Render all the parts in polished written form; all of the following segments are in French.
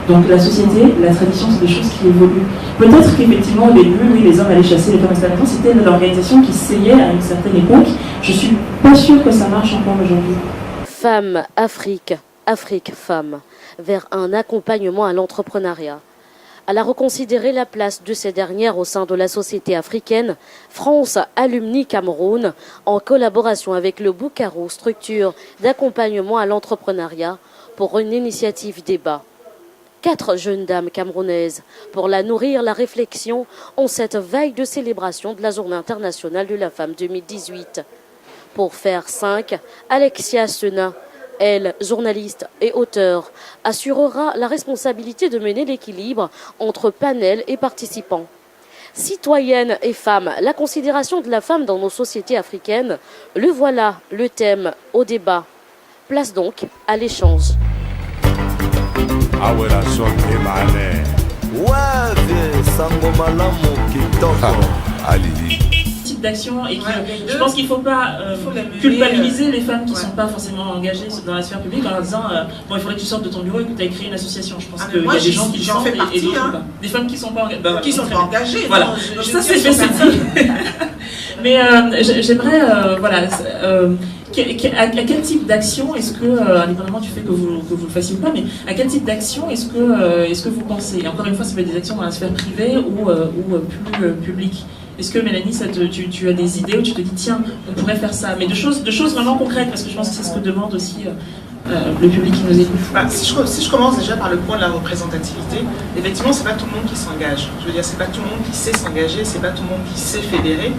Donc la société, la tradition, c'est des choses qui évoluent. Peut-être qu'effectivement au début, oui, les hommes allaient chasser les femmes, etc. C'était l'organisation qui essayait à une certaine époque. Je suis pas sûre que ça marche encore aujourd'hui. Femmes, Afrique, Afrique, femmes, vers un accompagnement à l'entrepreneuriat. Elle a reconsidéré la place de ces dernières au sein de la société africaine. France Alumni Cameroun, en collaboration avec le Boucaro, structure d'accompagnement à l'entrepreneuriat, pour une initiative débat. 4 jeunes dames camerounaises pour la nourrir la réflexion en cette veille de célébration de la Journée internationale de la femme 2018. Pour faire 5, Alexia Sena, elle, journaliste et auteure, assurera la responsabilité de mener l'équilibre entre panel et participants. Citoyennes et femmes, la considération de la femme dans nos sociétés africaines, le voilà, le thème au débat. Place donc à l'échange. D'action et je pense qu'il ne faut pas culpabiliser les femmes qui ne sont pas forcément engagées dans la sphère publique en leur disant bon, il faudrait que tu sortes de ton bureau et que tu aies créé une association. Je pense qu'il y a des gens qui sortent et d'autres pas. Des femmes qui ne sont pas engagées. Qui sont pas engagées. Voilà. Non, ça c'est fait, c'est dit. Mais j'aimerais voilà. À quel type d'action est-ce que, indépendamment du fait que vous le fassiez ou pas, mais à quel type d'action est-ce que vous pensez? Et encore une fois, ça peut être des actions dans la sphère privée ou plus publique. Est-ce que Mélanie, tu as des idées où tu te dis tiens, on pourrait faire ça, mais de choses vraiment concrètes, parce que je pense que c'est ce que demande aussi le public qui nous écoute. Si je commence déjà par le point de la représentativité, effectivement, c'est pas tout le monde qui s'engage. Je veux dire, c'est pas tout le monde qui sait s'engager, c'est pas tout le monde qui sait fédérer.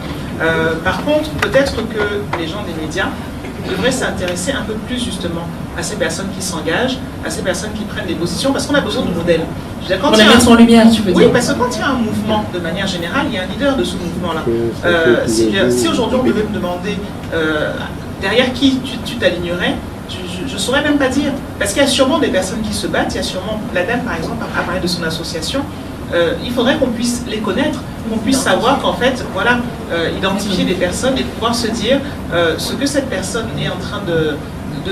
Par contre, peut-être que les gens des médias devraient s'intéresser un peu plus justement à ces personnes qui s'engagent, à ces personnes qui prennent des positions, parce qu'on a besoin de modèles. Pour la mettre en lumière, tu veux dire? Oui, parce que quand il y a un mouvement, de manière générale, il y a un leader de ce mouvement-là. Si aujourd'hui on devait me demander derrière qui tu t'alignerais, je ne saurais même pas dire. Parce qu'il y a sûrement des personnes qui se battent, il y a sûrement, la dame par exemple a parlé de son association, il faudrait qu'on puisse les connaître, qu'on puisse savoir qu'en fait, voilà, identifier des personnes et pouvoir se dire ce que cette personne est en train de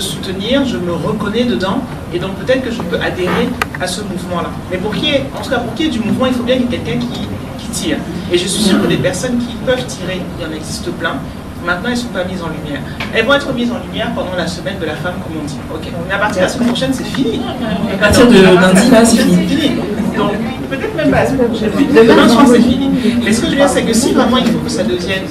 soutenir, je me reconnais dedans, et donc peut-être que je peux adhérer à ce mouvement-là. Mais pour qu'il y ait du mouvement, il faut bien qu'il y ait quelqu'un qui tire. Et je suis sûre que des personnes qui peuvent tirer, il y en existe plein. Maintenant, elles ne sont pas mises en lumière. Elles vont être mises en lumière pendant la semaine de la femme, comme on dit. Ok. Mais à partir de la semaine prochaine, c'est fini. À partir de lundi, là, c'est fini. Donc, peut-être même pas la semaine prochaine. Demain, je pense que c'est fini. Mais ce que je veux dire, c'est que si vraiment il faut que ça devienne,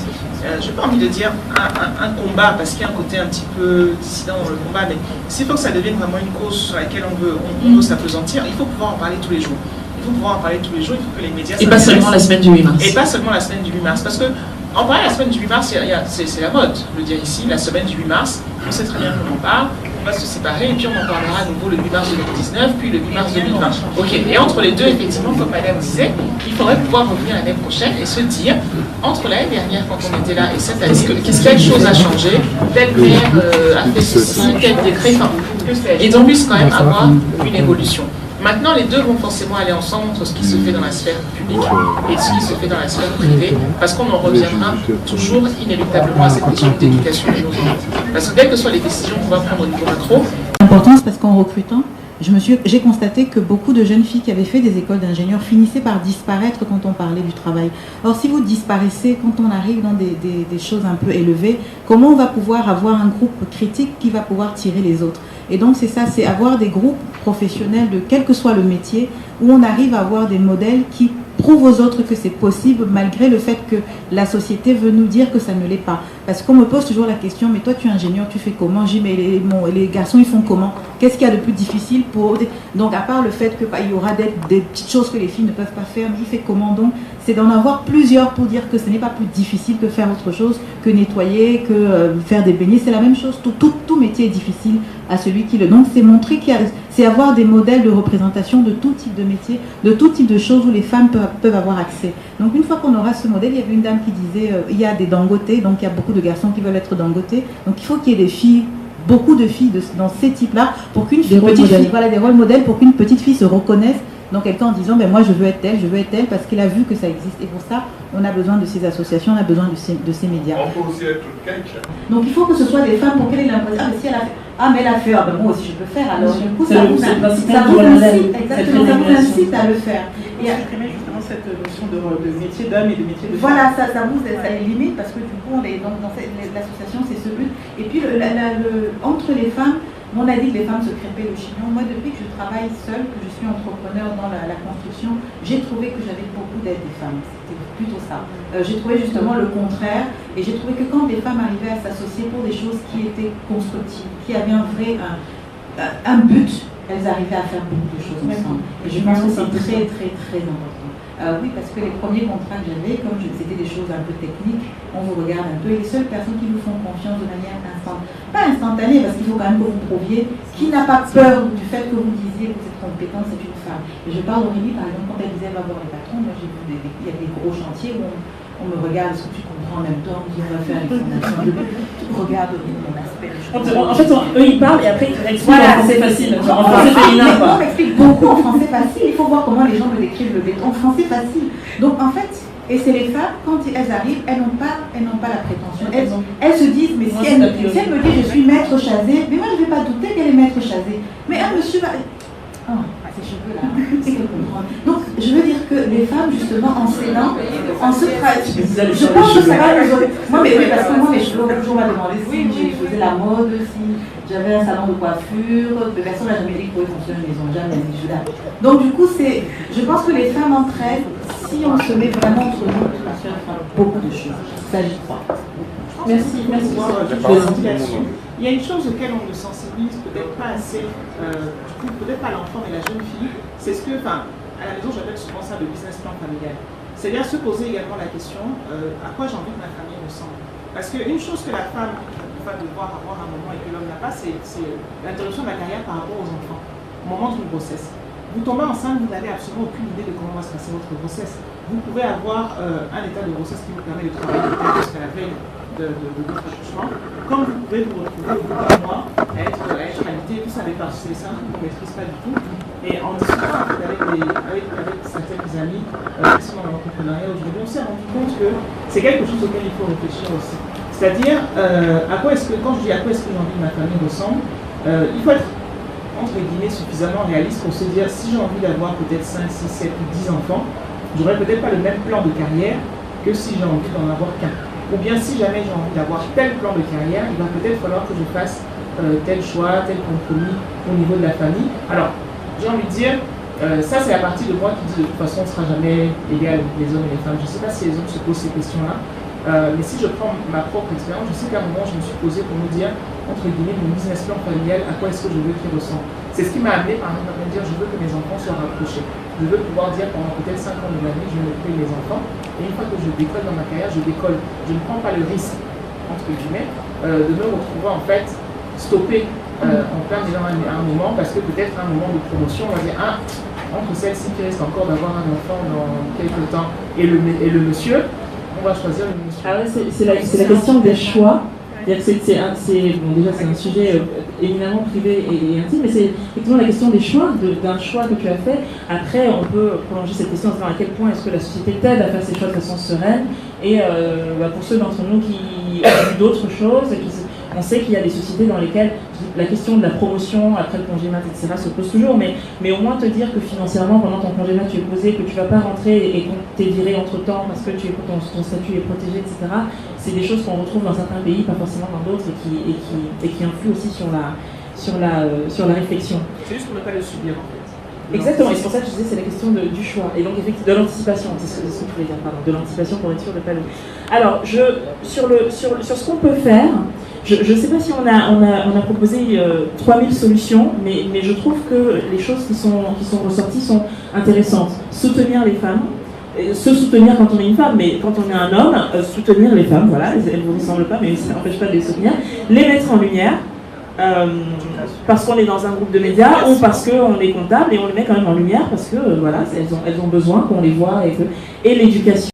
je n'ai pas envie de dire un combat, parce qu'il y a un côté un petit peu dissident dans le combat, mais s'il faut que ça devienne vraiment une cause sur laquelle on veut s'apesantir, il faut pouvoir en parler tous les jours. Il faut pouvoir en parler tous les jours, il faut que les médias... Et pas seulement la semaine du 8 mars. Et pas seulement la semaine du 8 mars, parce que en parlant la semaine du 8 mars, c'est la mode, je veux dire ici, la semaine du 8 mars, on sait très bien qu'on en parle, on va se séparer, et puis on en parlera à nouveau le 8 mars 2019, puis le 8 mars 2020. Ok, et entre les deux, effectivement, comme madame disait, il faudrait pouvoir revenir l'année prochaine et se dire, entre l'année dernière, quand on était là, et cette année, quelle chose a changé, tel maire a fait ceci, tel décret, enfin, et donc puisse quand même avoir une évolution. Maintenant, les deux vont forcément aller ensemble entre ce qui se fait dans la sphère publique et ce qui se fait dans la sphère privée, parce qu'on en reviendra toujours inéluctablement à cette question d'éducation de nos enfants. Parce que quelles que soient les décisions qu'on va prendre au niveau macro... L'importance, parce qu'en recrutant, j'ai constaté que beaucoup de jeunes filles qui avaient fait des écoles d'ingénieurs finissaient par disparaître quand on parlait du travail. Or, si vous disparaissez quand on arrive dans des choses un peu élevées, comment on va pouvoir avoir un groupe critique qui va pouvoir tirer les autres? Et donc c'est ça, c'est avoir des groupes professionnels de quel que soit le métier, où on arrive à avoir des modèles qui prouvent aux autres que c'est possible, malgré le fait que la société veut nous dire que ça ne l'est pas. Parce qu'on me pose toujours la question, mais toi tu es ingénieur, tu fais comment? Je dis, mais les garçons ils font comment? Qu'est-ce qu'il y a de plus difficile pour... Donc à part le fait qu'il y aura des petites choses que les filles ne peuvent pas faire, mais il fait comment? Donc c'est d'en avoir plusieurs pour dire que ce n'est pas plus difficile que faire autre chose, que nettoyer, que faire des beignets, c'est la même chose. Tout métier est difficile à celui qui le... Donc c'est montrer c'est avoir des modèles de représentation de tout type de métier, de tout type de choses où les femmes peuvent avoir accès. Donc une fois qu'on aura ce modèle, il y avait une dame qui disait, il y a des dangotés, donc il y a beaucoup de garçons qui veulent être dangotés, donc il faut qu'il y ait des filles, beaucoup de filles dans ces types-là, pour qu'une petite fille, voilà, des rôles modèles, pour qu'une petite fille se reconnaisse Donc quelqu'un en disant, ben moi je veux être telle parce qu'il a vu que ça existe. Et pour ça, on a besoin de ces associations, on a besoin de ces médias. On peut aussi être quelqu'un. Donc il faut que ce soit des femmes pour qu'elles aient l'impression, ah mais si elle a fait, ah mais elle a fait, ah ben moi aussi je peux faire. Alors du coup, ça vous incite, exactement, ça vous incite à le faire. Et à supprimer justement cette notion de métier d'homme et de métier de femme. Voilà, ça les limite parce que du coup, on est dans l'association, c'est ce but. Et puis entre les femmes, on a dit que les femmes se crêpaient le chignon. Moi, depuis que je travaille seule, que je suis entrepreneur dans la construction, j'ai trouvé que j'avais beaucoup d'aide des femmes. C'était plutôt ça. J'ai trouvé justement le contraire. Et j'ai trouvé que quand les femmes arrivaient à s'associer pour des choses qui étaient constructives, qui avaient un but, elles arrivaient à faire beaucoup de choses ensemble. Et je pense que c'est très, très, très important. Oui, parce que les premiers contrats que j'avais, comme c'était des choses un peu techniques, on vous regarde un peu, et les seules personnes qui vous font confiance de manière pas instantanée, parce qu'il faut quand même que vous prouviez, qui n'a pas peur du fait que vous disiez que cette compétence est une femme. Et je parle d'Aurélie, par exemple, quand elle disait elle va voir les patrons, moi j'ai vu il y a des gros chantiers où on me regarde, est-ce que tu comprends en même temps, on dit on va faire les fondations, regarde mon aspect. En fait, eux ils parlent et après ils expliquent en français facile, genre en français féminin. On m'explique beaucoup en français facile, il faut voir comment les gens me décrivent le béton en français facile. Donc en fait, et c'est les femmes, quand elles arrivent, elles n'ont pas la prétention. Elles se disent, mais si elle me dit je suis maître Chazé, mais moi je ne vais pas douter qu'elle est maître Chazé. Mais un monsieur va... Oh, ces cheveux là, c'est qu'elle comprend. Donc je veux dire que les femmes, justement, en s'aidant, en se pratiquant, je pense que ça va nous aider. Moi, mais oui, parce que moi, mes cheveux, toujours m'a demandé si je faisais la mode, si j'avais un salon de coiffure, de personne n'a jamais dit que pouvait fonctionner une maison, jamais dit je. Donc du coup, je pense que les femmes entre elles, si on se met vraiment entre nous, on peut faire beaucoup de choses. Ça, j'y crois. Merci pour il y a une chose auquel on ne sensibilise peut-être pas assez, peut-être pas l'enfant mais la jeune fille, c'est ce que, à la maison j'appelle souvent ça le business plan familial. C'est-à-dire se poser également la question, à quoi j'ai envie que ma famille ressemble. Parce qu'une chose que la femme va devoir avoir à un moment et que l'homme n'a pas, c'est l'interruption de la carrière par rapport aux enfants, au moment d'une grossesse. Vous tombez enceinte, vous n'avez absolument aucune idée de comment va se passer votre grossesse. Vous pouvez avoir un état de grossesse qui vous permet de travailler jusqu'à la veille de votre accouchement, comme vous pouvez vous retrouver au bout d'un mois à être alité, vous savez pas, c'est ça, vous ne maîtrisez pas du tout. Et en discutant avec certaines amies, qui sont dans l'entrepreneuriat aujourd'hui, on s'est rendu compte que c'est quelque chose auquel il faut réfléchir aussi. C'est-à-dire, quand je dis à quoi est-ce que j'ai envie que ma famille ressemble, il faut être entre guillemets suffisamment réaliste pour se dire si j'ai envie d'avoir peut-être 5, 6, 7 ou 10 enfants, j'aurai peut-être pas le même plan de carrière que si j'ai envie d'en avoir qu'un. Ou bien si jamais j'ai envie d'avoir tel plan de carrière, il va peut-être falloir que je fasse tel choix, tel compromis au niveau de la famille. Alors, j'ai envie de dire, ça c'est la partie de moi qui dit de toute façon on ne sera jamais égal les hommes et les femmes. Je ne sais pas si les hommes se posent ces questions-là, mais si je prends ma propre expérience, je sais qu'à un moment je me suis posé pour me dire, entre guillemets, mon business plan familial, à quoi est-ce que je veux qu'il ressemble. C'est ce qui m'a amené par exemple à me dire, je veux que mes enfants soient rapprochés. Je veux pouvoir dire pendant peut-être 5 ans de ma vie, je vais m'occuper de mes enfants. Et une fois que je décolle dans ma carrière, je décolle. Je ne prends pas le risque, entre guillemets, de me retrouver en fait stoppé en plein élan à un moment, parce que peut-être à un moment de promotion, on va dire, entre celle-ci qui risque encore d'avoir un enfant dans quelques temps et le monsieur, on va choisir le monsieur. Ah ouais, c'est la question des choix. Déjà c'est un sujet éminemment privé et intime, mais c'est effectivement la question des choix, d'un choix que tu as fait. Après, on peut prolonger cette question en disant à quel point est-ce que la société t'aide à faire ces choix de façon sereine. Et pour ceux d'entre nous qui ont vu d'autres choses, on sait qu'il y a des sociétés dans lesquelles la question de la promotion après le congé mat, etc. se pose toujours, mais au moins te dire que financièrement, pendant ton congé mat, tu es posé, que tu ne vas pas rentrer et qu'on t'est viré entre-temps parce que ton statut est protégé, etc. C'est des choses qu'on retrouve dans certains pays, pas forcément dans d'autres, et qui influent aussi sur la réflexion. C'est juste pour ne pas le subir, en fait. Exactement, et c'est pour ça que je disais c'est la question du choix, et donc effectivement de l'anticipation, c'est ce que je voulais dire, pardon, de l'anticipation pour être sûr de ne pas le... Alors, sur ce qu'on peut faire, je ne sais pas si on a proposé 3000 solutions, mais je trouve que les choses qui sont ressorties sont intéressantes. Soutenir les femmes, se soutenir quand on est une femme, mais quand on est un homme, soutenir les femmes, voilà, elles ne vous ressemblent pas, mais ça n'empêche pas de les soutenir, les mettre en lumière, parce qu'on est dans un groupe de médias ou parce qu'on est comptable et on les met quand même en lumière parce que voilà, elles ont besoin qu'on les voit et l'éducation.